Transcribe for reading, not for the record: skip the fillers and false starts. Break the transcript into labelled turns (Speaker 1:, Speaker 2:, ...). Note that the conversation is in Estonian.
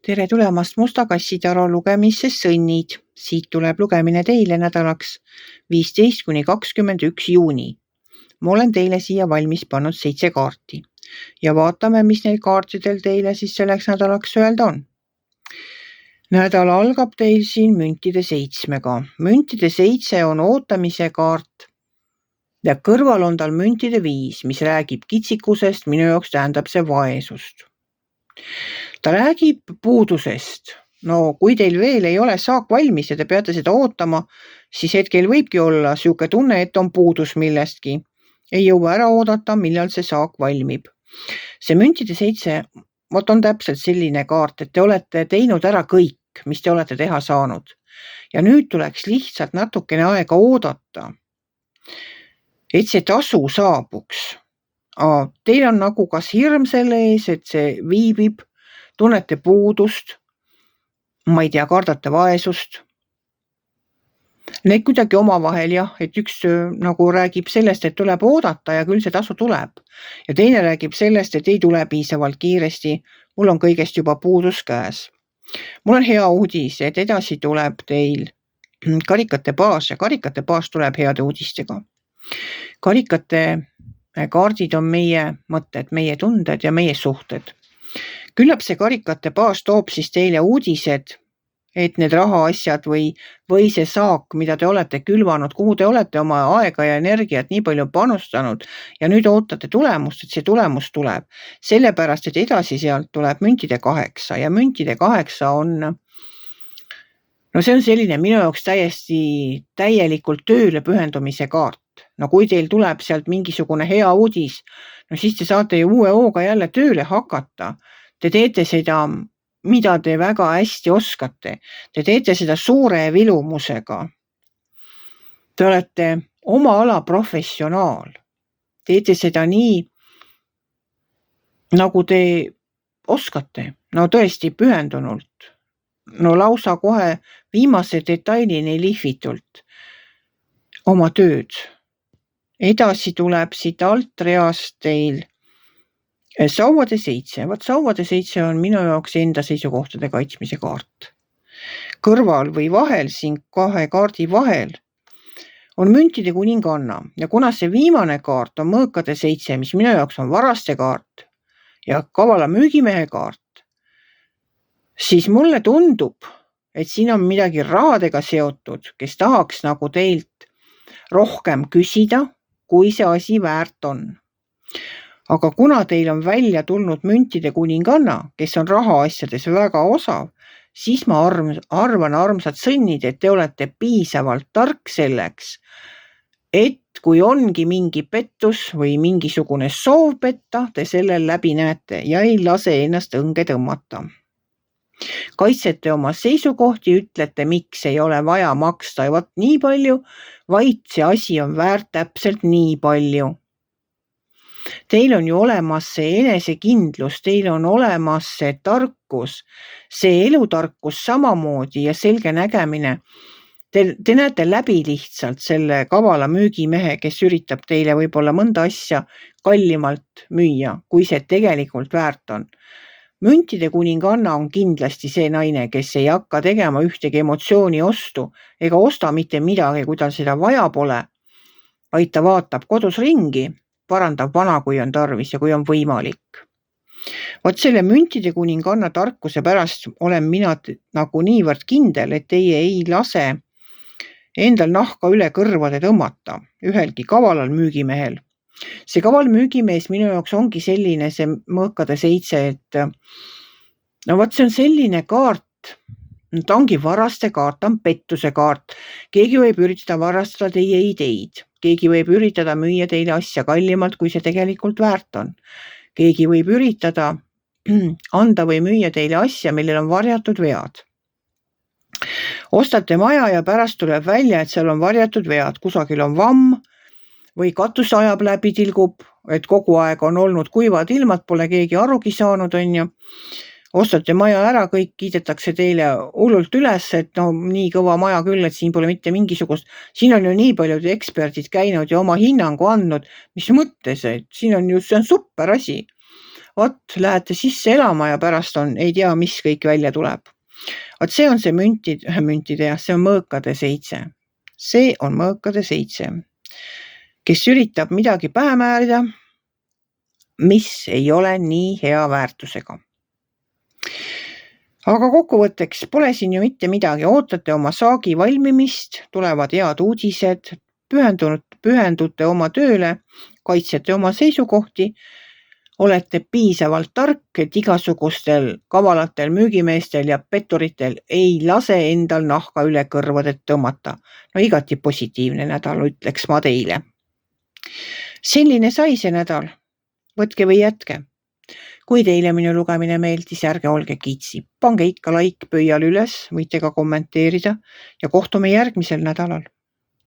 Speaker 1: Tere tulemast Musta kassitaro lugemisse sõnnid. Siit tuleb lugemine teile nädalaks 15–21 juuni. Ma olen teile siia valmis pannud 7 kaarti ja vaatame, mis neil kaartidel teile siis selleks nädalaks öelda on. Nädal algab teil siin müntide 7-ga. Müntide 7 on ootamise kaart ja kõrval on tal müntide 5, mis räägib kitsikusest, minu jaoks tähendab see vaesust. Ta räägib puudusest. No kui teil veel ei ole saak valmis ja te peate seda ootama, siis hetkel võibki olla siuke tunne, et on puudus millestki. Ei jõua ära oodata, millal see saak valmib. See müntide 7 on täpselt selline kaart, et te olete teinud ära kõik, mis te olete teha saanud. Ja nüüd tuleks lihtsalt natukene aega oodata, et see tasu saabuks. Teil on nagu kas hirm selle ees, et see viibib, tunnete puudust, ma ei tea, kardate vaesust. Need kuidagi omavahel jah, et üks nagu räägib sellest, et tuleb oodata ja küll see tasu tuleb. Ja teine räägib sellest, et ei tule piisavalt kiiresti, mul on kõigest juba puudus käes. Mul on hea uudis, et edasi tuleb teil karikate baas ja karikate baas tuleb heade uudistega. Karikate kaardid on meie mõtted, meie tunded ja meie suhted. Küllap see karikate baas toob siis teile uudised, et need rahaasjad või see saak, mida te olete külvanud, kuhu te olete oma aega ja energiat nii palju panustanud ja nüüd ootate tulemust, et see tulemus tuleb. Sellepärast, et edasi sealt tuleb müntide 8 ja müntide 8 on, no see on selline minu jaoks täielikult tööle pühendumise kaart. No kui teil tuleb sealt mingisugune hea uudis, no siis te saate ju uue hooga jälle tööle hakata. Te teete seda, mida te väga hästi oskate. Te teete seda suure vilumusega. Te olete oma ala professionaal. Teete seda nii, nagu te oskate. No tõesti pühendunult. No lausa kohe viimase detailini lihvitult oma tööd. Edasi tuleb siit alt reast teil sauade 7. Sauade 7 on minu jaoks enda seisukohtade kaitsmise kaart. Kõrval või vahel, siin 2 kaardi vahel, on müntide kuninganna ja kuna see viimane kaart on mõõkade 7, mis minu jaoks on varaste kaart ja kavala müügimehe kaart, siis mulle tundub, et siin on midagi rahadega seotud, kes tahaks nagu teilt rohkem küsida, kui see asi väärt on. Aga kuna teil on välja tulnud müntide kuninganna, kes on rahaasjades väga osav, siis ma arvan armsad sõnnid, et te olete piisavalt tark selleks, et kui ongi mingi pettus või mingisugune soov petta, te sellel läbi näete ja ei lase ennast õnge tõmmata. Kaitsete oma seisukohti, ütlete, miks ei ole vaja maksta ja vaat nii palju, vaid see asi on väärt täpselt nii palju. Teil on ju olemas see enesekindlus, teil on olemas see tarkus, see elutarkus samamoodi ja selge nägemine. Te näete läbi lihtsalt selle kavala müügimehe, kes üritab teile võib-olla mõnda asja kallimalt müüa, kui see tegelikult väärt on. Müntide kuninganna on kindlasti see naine, kes ei hakka tegema ühtegi emotsiooni ostu ega osta mitte midagi, kui tal seda vaja pole, vaid ta vaatab kodus ringi, parandab vana, kui on tarvis ja kui on võimalik. Vot selle müntide kuninganna tarkuse pärast olen mina nagu niivõrd kindel, et teie ei lase endal nahka üle kõrvade tõmmata ühelgi kavalal müügimehel. See kaval müügimees minu jaoks ongi selline see mõõkade 7, et no vot see on selline kaart, ta ongi varaste kaart, ta on pettuse kaart. Keegi võib üritada varastada teie ideid. Keegi võib üritada müüa teile asja kallimalt, kui see tegelikult väärt on. Keegi võib üritada anda või müüa teile asja, millel on varjatud vead. Ostate maja ja pärast tuleb välja, et seal on varjatud vead. Kusagil on vamm või katus ajab läbi tilgub, et kogu aeg on olnud kuivad ilmad, pole keegi arugi saanud, on ju. Ostate maja ära, kõik kiidetakse teile hullult üles, et no nii kõva maja küll, et siin pole mitte mingisugust. Siin on ju nii paljud eksperdid käinud ja oma hinnangu andnud, mis mõttes, et siin on just, see on super asi. lähete sisse elama ja pärast ei tea, mis kõik välja tuleb. Vot see on see müntide ja see on mõõkade 7. See on mõõkade 7, kes üritab midagi pähe määrida, mis ei ole nii hea väärtusega. Aga kokkuvõtteks pole siin ju mitte midagi. Ootate oma saagi valmimist, tulevad head uudised, pühendute oma tööle, kaitsete oma seisukohti, olete piisavalt tark, et igasugustel kavalatel müügimeestel ja petturitel ei lase endal nahka üle kõrvade tõmmata. No igati positiivne nädal, ütleks ma teile. Selline sai see nädal. Võtke või jätke. Kui teile minu lugemine meeldis, ärge olge kitsi. Pange ikka like pöial üles, võite ka kommenteerida ja kohtume järgmisel nädalal.